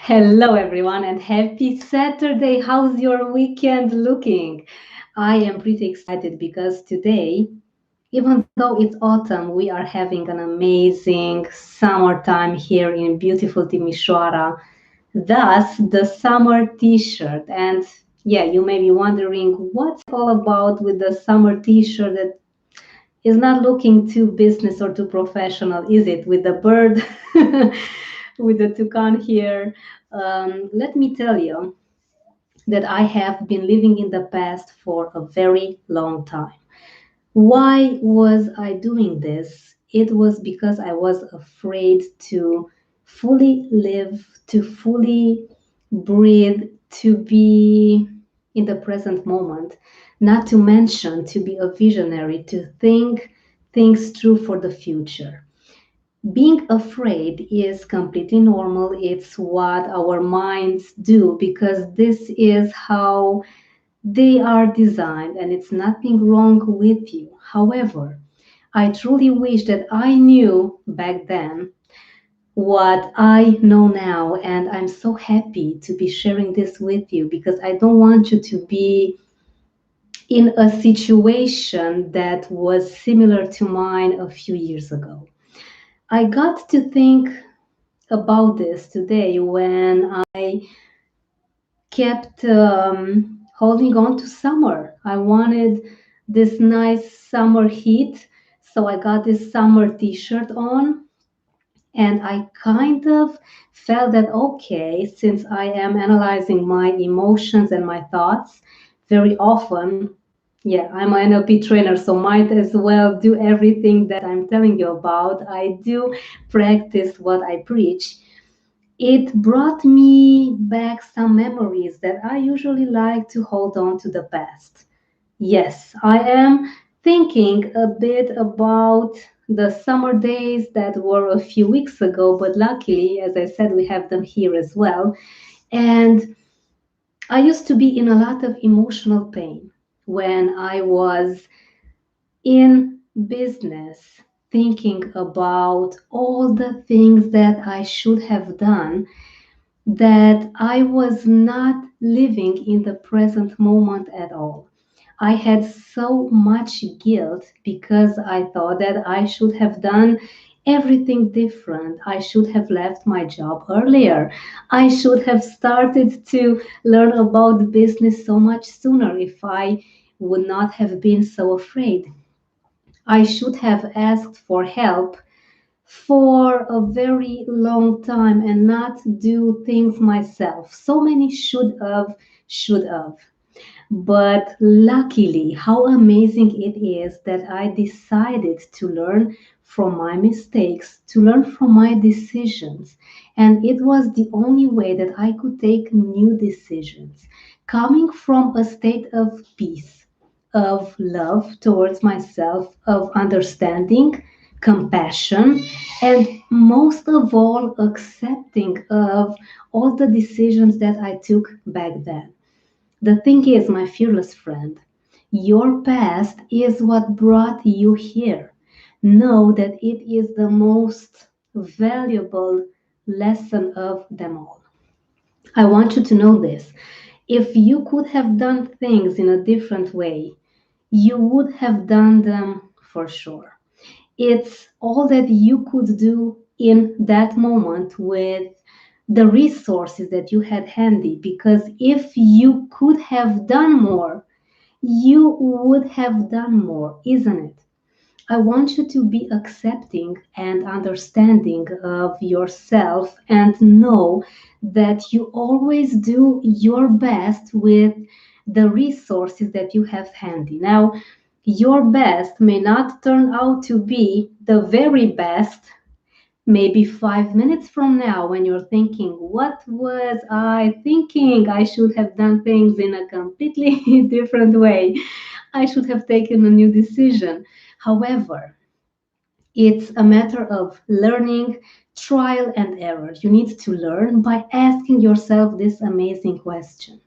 Hello, everyone, and happy Saturday. How's your weekend looking? I am pretty excited because today, even though it's autumn, we are having an amazing summertime here in beautiful Timișoara. Thus, the summer t shirt. And yeah, you may be wondering what's all about with the summer t shirt that is not looking too business or too professional, is it? With the bird, with the toucan here. Let me tell you that I have been living in the past for a very long time. Why was I doing this? It was because I was afraid to fully live, to fully breathe, to be in the present moment, not to mention to be a visionary, to think things through for the future. Being afraid is completely normal. It's what our minds do because this is how they are designed, and it's nothing wrong with you. However, I truly wish that I knew back then what I know now, and I'm so happy to be sharing this with you because I don't want you to be in a situation that was similar to mine a few years ago. I got to think about this today when I kept holding on to summer. I wanted this nice summer heat, so I got this summer t shirt on, and I kind of felt that okay, since I am analyzing my emotions and my thoughts very often. Yeah, I'm an NLP trainer, so might as well do everything that I'm telling you about. I do practice what I preach. It brought me back some memories that I usually like to hold on to the past. Yes, I am thinking a bit about the summer days that were a few weeks ago, but luckily, as I said, we have them here as well. And I used to be in a lot of emotional pain when I was in business, thinking about all the things that I should have done, that I was not living in the present moment at all. I had so much guilt because I thought that I should have done everything different. I should have left my job earlier. I should have started to learn about business so much sooner if I would not have been so afraid. I should have asked for help for a very long time and not do things myself. So many should have. But luckily, how amazing it is that I decided to learn from my mistakes, to learn from my decisions. And it was the only way that I could take new decisions, coming from a state of peace, of love towards myself, of understanding, compassion, and most of all, accepting of all the decisions that I took back then. The thing is, my fearless friend, your past is what brought you here. Know that it is the most valuable lesson of them all. I want you to know this. If you could have done things in a different way, you would have done them for sure. It's all that you could do in that moment with the resources that you had handy. Because if you could have done more, you would have done more, isn't it? I want you to be accepting and understanding of yourself and know that you always do your best with the resources that you have handy. Now, your best may not turn out to be the very best. Maybe 5 minutes from now, when you're thinking, what was I thinking? I should have done things in a completely different way. I should have taken a new decision. However, it's a matter of learning, trial and error. You need to learn by asking yourself this amazing question: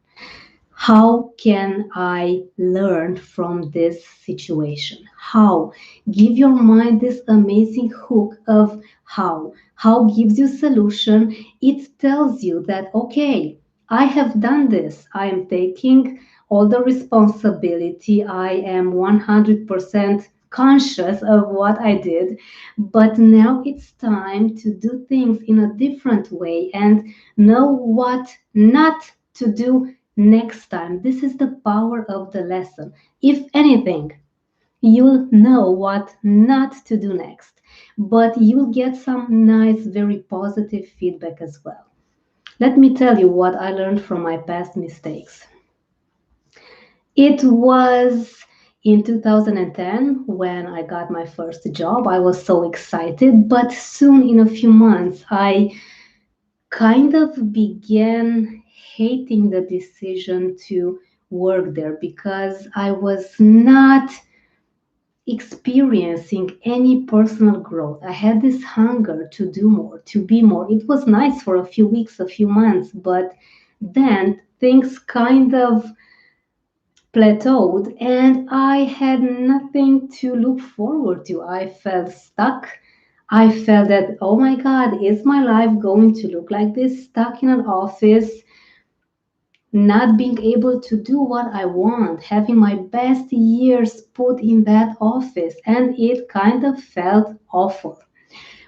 How can I learn from this situation? How? Give your mind this amazing hook of how. How gives you solution. It tells you that, okay, I have done this. I am taking all the responsibility. I am 100% conscious of what I did. But now it's time to do things in a different way and know what not to do next time. This is the power of the lesson. If anything, you'll know what not to do next, but you'll get some nice, very positive feedback as well. Let me tell you what I learned from my past mistakes. It was in 2010 when I got my first job. I was so excited, but soon in a few months, I kind of began hating the decision to work there because I was not experiencing any personal growth. I had this hunger to do more, to be more. It was nice for a few weeks, a few months, but then things kind of plateaued and I had nothing to look forward to. I felt stuck. I felt that, oh my God, is my life going to look like this? Stuck in an office, not being able to do what I want, having my best years put in that office, and it kind of felt awful.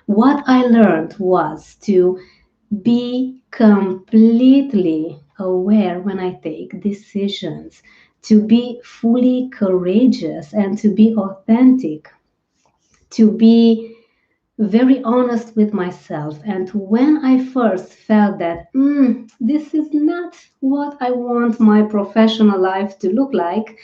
What I learned was to be completely aware when I take decisions, to be fully courageous and to be authentic, to be very honest with myself. And when I first felt that this is not what I want my professional life to look like,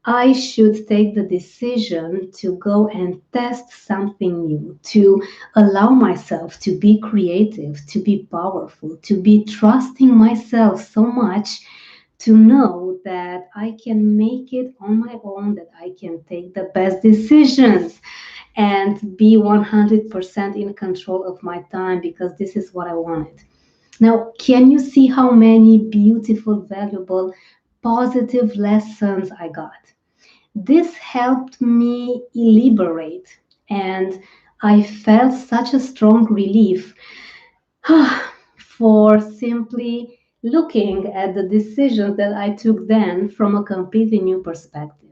I should take the decision to go and test something new, to allow myself to be creative, to be powerful, to be trusting myself so much to know that I can make it on my own, that I can take the best decisions and be 100% in control of my time because this is what I wanted. Now, can you see how many beautiful, valuable, positive lessons I got? This helped me liberate, and I felt such a strong relief for simply looking at the decisions that I took then from a completely new perspective.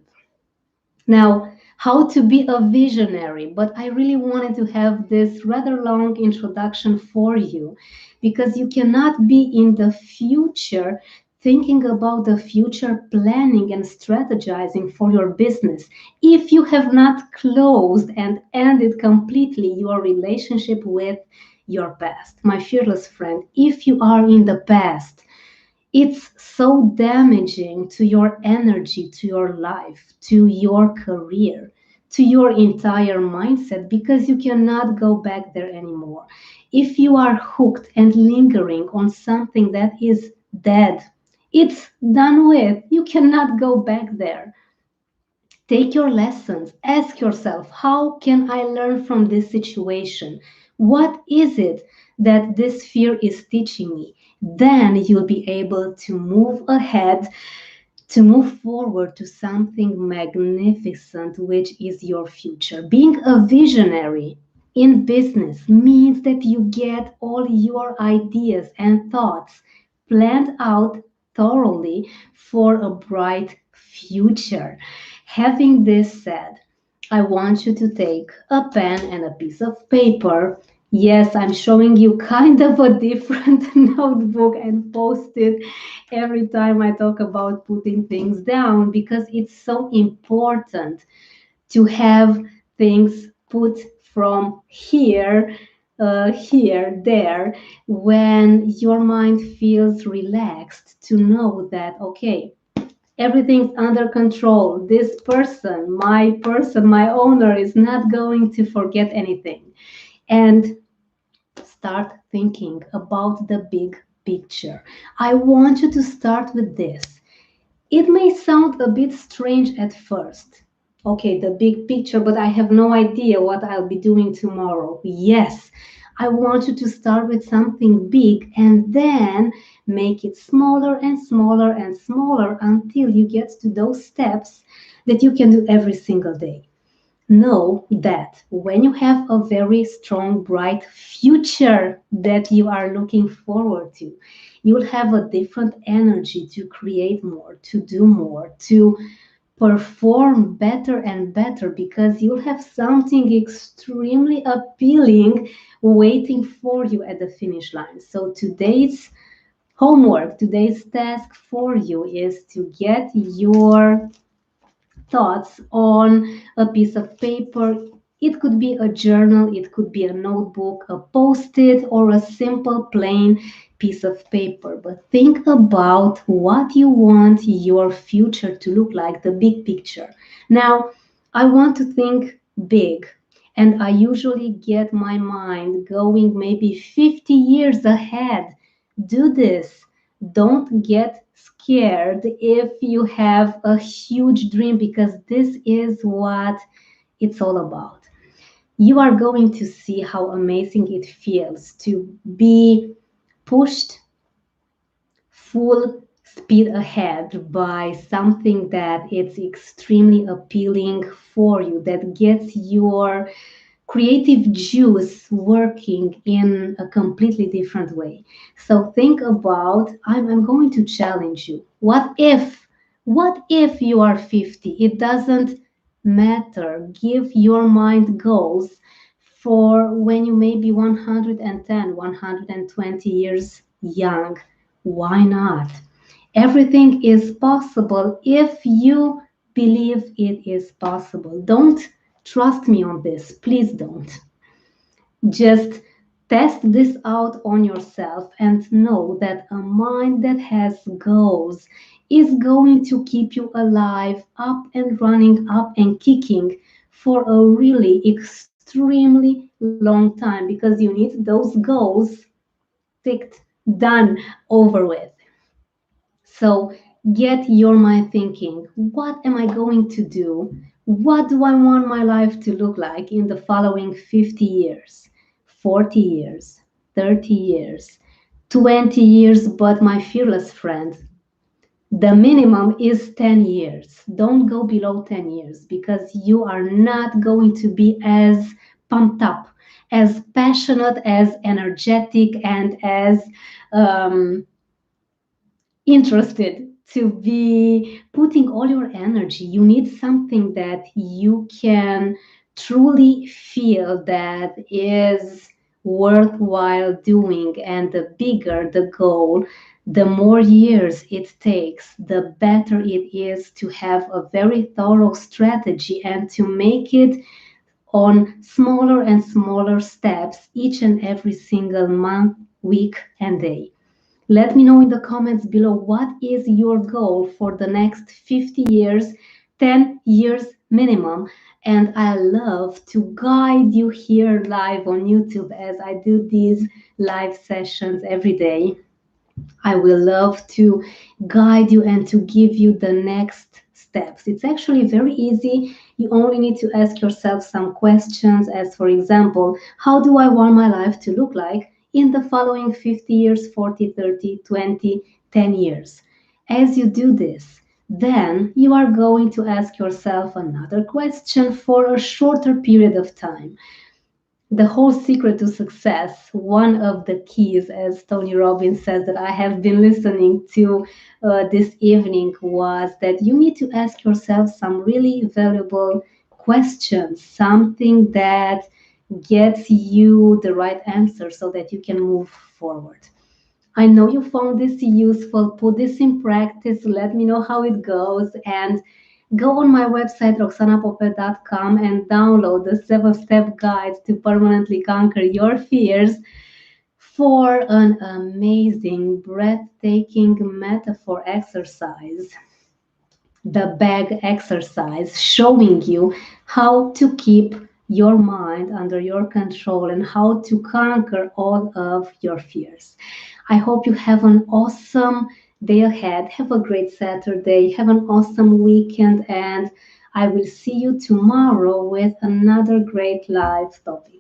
Now, how to be a visionary, but I really wanted to have this rather long introduction for you because you cannot be in the future thinking about the future planning and strategizing for your business if you have not closed and ended completely your relationship with your past. My fearless friend, if you are in the past, it's so damaging to your energy, to your life, to your career, to your entire mindset because you cannot go back there anymore. If you are hooked and lingering on something that is dead, it's done with. You cannot go back there. Take your lessons. Ask yourself, how can I learn from this situation? What is it that this fear is teaching me? Then you'll be able to move ahead, to move forward to something magnificent, which is your future. Being a visionary in business means that you get all your ideas and thoughts planned out thoroughly for a bright future. Having this said, I want you to take a pen and a piece of paper. Yes, I'm showing you kind of a different notebook and post it every time I talk about putting things down because it's so important to have things put from here, here, there, when your mind feels relaxed to know that, okay, everything's under control. This person, my owner is not going to forget anything. And start thinking about the big picture. I want you to start with this. It may sound a bit strange at first. Okay, the big picture, but I have no idea what I'll be doing tomorrow. Yes, I want you to start with something big and then make it smaller and smaller and smaller until you get to those steps that you can do every single day. Know that when you have a very strong, bright future that you are looking forward to, you'll have a different energy to create more, to do more, to perform better and better because you'll have something extremely appealing waiting for you at the finish line. So today's homework, today's task for you is to get your thoughts on a piece of paper. It could be a journal, it could be a notebook, a post it, or a simple plain piece of paper. But think about what you want your future to look like, the big picture. Now, I want to think big, and I usually get my mind going maybe 50 years ahead. Do this. Don't get scared if you have a huge dream because this is what it's all about. You are going to see how amazing it feels to be pushed full speed ahead by something that it's extremely appealing for you, that gets your creative juice working in a completely different way. So think about, I'm going to challenge you. What if you are 50? It doesn't matter. Give your mind goals for when you may be 110, 120 years young. Why not? Everything is possible if you believe it is possible. Don't trust me on this. Please don't. Just test this out on yourself and know that a mind that has goals is going to keep you alive, up and running, up and kicking for a really extremely long time because you need those goals ticked, done, over with. So get your mind thinking, what am I going to do? What do I want my life to look like in the following 50 years, 40 years, 30 years, 20 years? But my fearless friend, the minimum is 10 years. Don't go below 10 years because you are not going to be as pumped up, as passionate, as energetic, and as um, interested to be putting all your energy. You need something that you can truly feel that is worthwhile doing. And the bigger the goal, the more years it takes, the better it is to have a very thorough strategy and to make it on smaller and smaller steps each and every single month, week, and day. Let me know in the comments below what is your goal for the next 50 years, 10 years minimum. And I love to guide you here live on YouTube as I do these live sessions every day. I will love to guide you and to give you the next steps. It's actually very easy. You only need to ask yourself some questions, as for example, how do I want my life to look like in the following 50 years, 40, 30, 20, 10 years? As you do this, then you are going to ask yourself another question for a shorter period of time. The whole secret to success, one of the keys, as Tony Robbins says, that I have been listening to this evening, was that you need to ask yourself some really valuable questions, something that gets you the right answer so that you can move forward. I know you found this useful. Put this in practice. Let me know how it goes. And go on my website, roxanapopet.com, and download the 7-step guide to permanently conquer your fears for an amazing, breathtaking metaphor exercise, the bag exercise, showing you how to keep your mind under your control and how to conquer all of your fears. I hope you have an awesome day ahead. Have a great Saturday. Have an awesome weekend. And I will see you tomorrow with another great live topic.